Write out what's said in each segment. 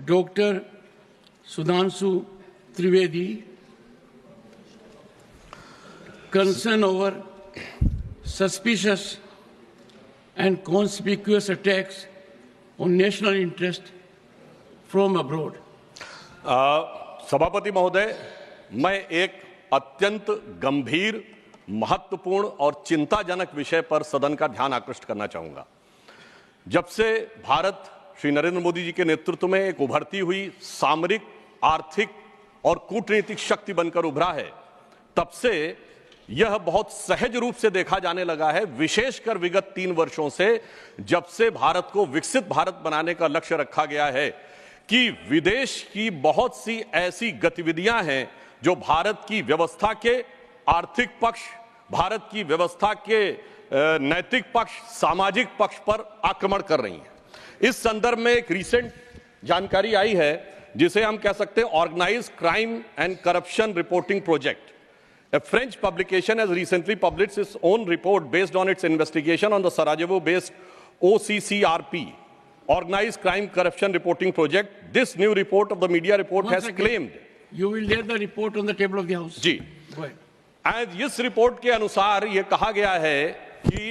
Dr. Sudhanshu Trivedi, concern over suspicious and conspicuous attacks on national interest from abroad. सभापति महोदय, मैं एक अत्यंत गंभीर, महत्वपूर्ण और चिंताजनक विषय पर सदन का ध्यान आकृष्ट करना चाहूंगा। जब से भारत श्री नरेंद्र मोदी जी के नेतृत्व में एक उभरती हुई सामरिक, आर्थिक और कूटनीतिक शक्ति बनकर उभरा है, तब से यह बहुत सहज रूप से देखा जाने लगा है, विशेषकर विगत 3 वर्षों से, जब से भारत को विकसित भारत बनाने का लक्ष्य रखा गया है, कि विदेश की बहुत सी ऐसी गतिविधियां हैं जो भारत की व्यवस्था के आर्थिक पक्ष, भारत की व्यवस्था के नैतिक पक्ष, सामाजिक पक्ष पर आक्रमण कर रही हैं। इस संदर्भ में एक रिसेंट जानकारी आई है जिसे हम कह सकते हैं organised crime and corruption reporting project. A French publication has recently published its own report based on its investigation on the Sarajevo-based OCCRP, Organized Crime Corruption Reporting Project. This new report of the media report has claimed. You will lay the report on the table of the House. जी। And इस report के अनुसार ये कहा गया है कि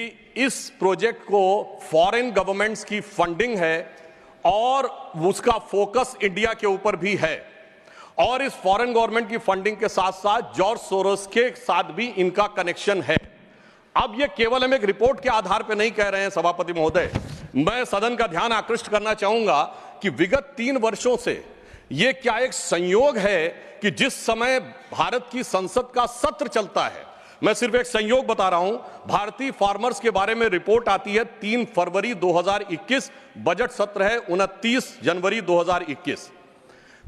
इस प्रोजेक्ट को फॉरेन गवर्नमेंट्स की फंडिंग है और उसका फोकस इंडिया के ऊपर भी है, और इस फॉरेन गवर्नमेंट की फंडिंग के साथ साथ जॉर्ज सोरोस के साथ भी इनका कनेक्शन है। अब ये केवल हम एक रिपोर्ट के आधार पर नहीं कह रहे हैं सभापति महोदय, मैं सदन का ध्यान आकृष्ट करना चाहूंगा कि विगत 3 वर्षों से ये क्या एक संयोग है कि जिस समय भारत की संसद का सत्र चलता है, मैं सिर्फ एक संयोग बता रहा हूं, भारतीय फार्मर्स के बारे में रिपोर्ट आती है 3 फरवरी 2021, बजट सत्र है 29 जनवरी 2021।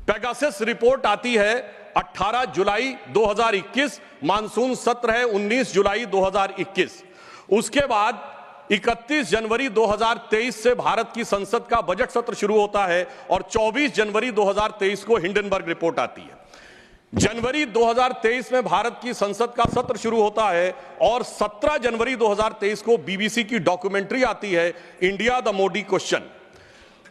पेगासस रिपोर्ट आती है 18 जुलाई 2021, मानसून सत्र है 19 जुलाई 2021। उसके बाद 31 जनवरी 2023 से भारत की संसद का बजट सत्र शुरू होता है और 24 जनवरी 2023 को हिंडनबर्ग रिपोर्ट आती है। जनवरी 2023 में भारत की संसद का सत्र शुरू होता है और 17 जनवरी 2023 को बीबीसी की डॉक्यूमेंट्री आती है, इंडिया द मोदी क्वेश्चन।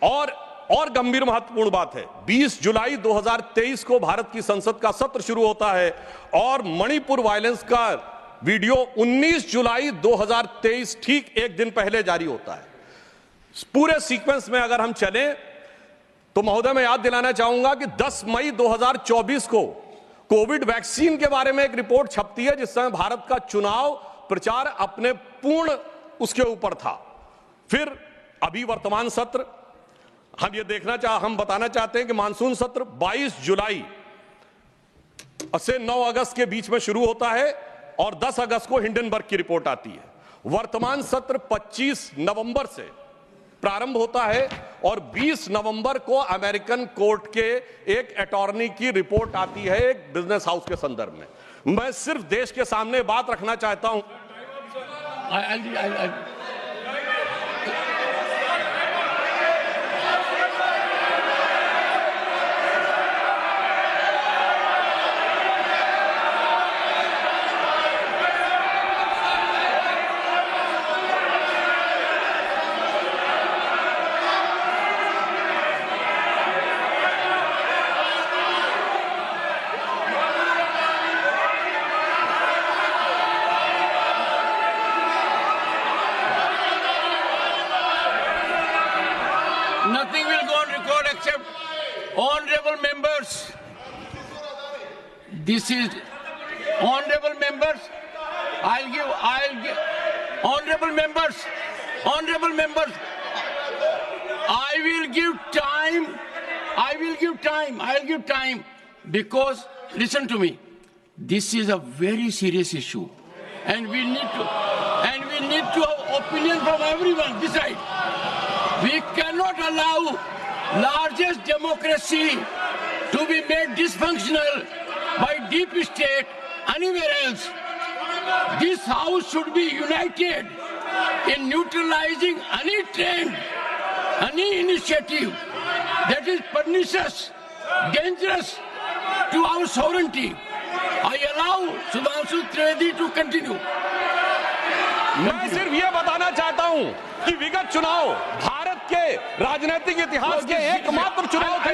और गंभीर महत्वपूर्ण बात है, 20 जुलाई 2023 को भारत की संसद का सत्र शुरू होता है और मणिपुर वायलेंस का वीडियो 19 जुलाई 2023, ठीक एक दिन पहले जारी होता है। पूरे सीक्वेंस में अगर हम चलें तो महोदय मैं याद दिलाना चाहूंगा कि 10 मई 2024 को कोविड वैक्सीन के बारे में एक रिपोर्ट छपती है, जिस समय भारत का चुनाव प्रचार अपने पूर्ण उसके ऊपर था। फिर अभी वर्तमान सत्र, हम बताना चाहते हैं कि मानसून सत्र 22 जुलाई से 9 अगस्त के बीच में शुरू होता है और 10 अगस्त को हिंडनबर्ग की रिपोर्ट आती है। वर्तमान सत्र 25 नवंबर से प्रारंभ होता है और 20 नवंबर को अमेरिकन कोर्ट के एक अटॉर्नी की रिपोर्ट आती है एक बिजनेस हाउस के संदर्भ में। मैं सिर्फ देश के सामने बात रखना चाहता हूं। Nothing will go on record except honorable members. This is honorable members. I'll give honorable members. I will give time because listen to me. This is a very serious issue and we need to have opinion from everyone this side. We cannot allow largest democracy to be made dysfunctional by deep state anywhere else. This house should be united in neutralizing any trend, any initiative that is pernicious, dangerous to our sovereignty. I allow Sudhanshu Trivedi to continue. मैं सिर्फ ये बताना चाहता हूं कि विगत चुनाव भारत के राजनीतिक इतिहास के एकमात्र चुनाव थे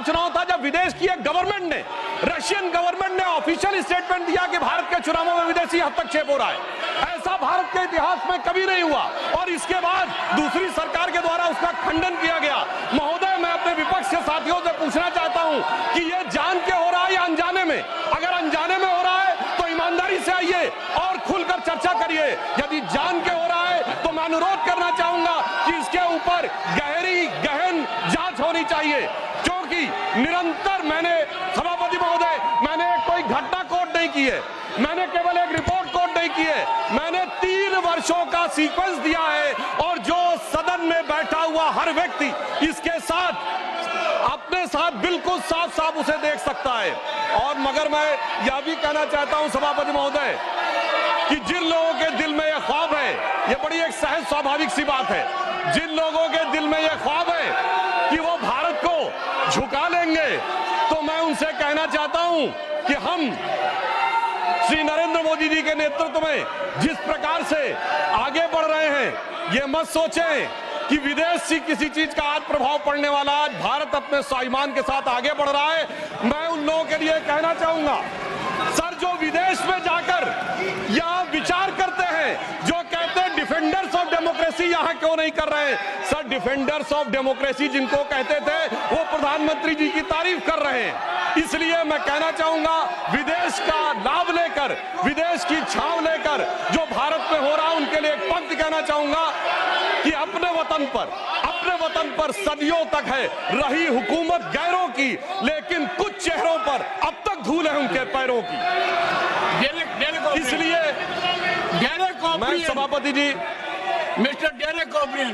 खतरनाक चुनाव था जब विदेश की एक गवर्नमेंट ने, रशियन गवर्नमेंट ने ऑफिशियल स्टेटमेंट दिया कि भारत के चुनावों में विदेशी हस्तक्षेप हो रहा है। ऐसा भारत के इतिहास में कभी नहीं हुआ और इसके बाद दूसरी सरकार के द्वारा उसका खंडन किया गया। महोदय, मैं अपने विपक्ष के साथियों से पूछना चाहता हूं कि यह जान के हो रहा है या अनजाने में? अगर अनजाने में हो रहा है तो ईमानदारी से आइए और खुलकर चर्चा करिए। यदि जान के हो रहा है तो मैं अनुरोध करना चाहूंगा कि इसके ऊपर गहन जांच होनी चाहिए, क्योंकि निरंतर मैंने, सभापति महोदय, मैंने कोई घटना कोट नहीं की है, मैंने केवल एक रिपोर्ट कोट नहीं की है, मैंने 3 वर्षों का सीक्वेंस दिया है और जो सदन में बैठा हुआ हर व्यक्ति इसके साथ, अपने साथ बिल्कुल साफ साफ उसे देख सकता है। और मगर मैं यह भी कहना चाहता हूं सभापति महोदय कि जिन लोगों के दिल में यह ख्वाब है, यह बड़ी एक सहज स्वाभाविक सी बात है, जिन लोगों के दिल में यह ख्वाब है कि वो भारत को झुका लेंगे, तो मैं उनसे कहना चाहता हूं कि हम श्री नरेंद्र मोदी जी के नेतृत्व में जिस प्रकार से आगे बढ़ रहे हैं, ये मत सोचें कि विदेश से किसी चीज का आज प्रभाव पड़ने वाला। आज भारत अपने स्वाभिमान के साथ आगे बढ़ रहा है। मैं उन लोगों के लिए कहना चाहूंगा, सर, जो विदेश में जाकर यहां विचार करते हैं, जो कहते हैं डिफेंडर्स ऑफ डेमोक्रेसी यहां क्यों नहीं कर रहे हैं? सर, डिफेंडर्स ऑफ डेमोक्रेसी जिनको कहते थे वो प्रधानमंत्री जी की तारीफ कर रहे हैं। इसलिए मैं कहना चाहूंगा, विदेश का लाभ लेकर, विदेश की छांव लेकर जो भारत में हो रहा है, उनके लिए एक पंक्ति कहना चाहूंगा कि अपने वतन पर सदियों तक है रही हुकूमत गैरों की, लेकिन कुछ चेहरों पर अब तक धूल है उनके पैरों की। इसलिए मैं सभापति जी, मिस्टर डेरेक ओब्रियन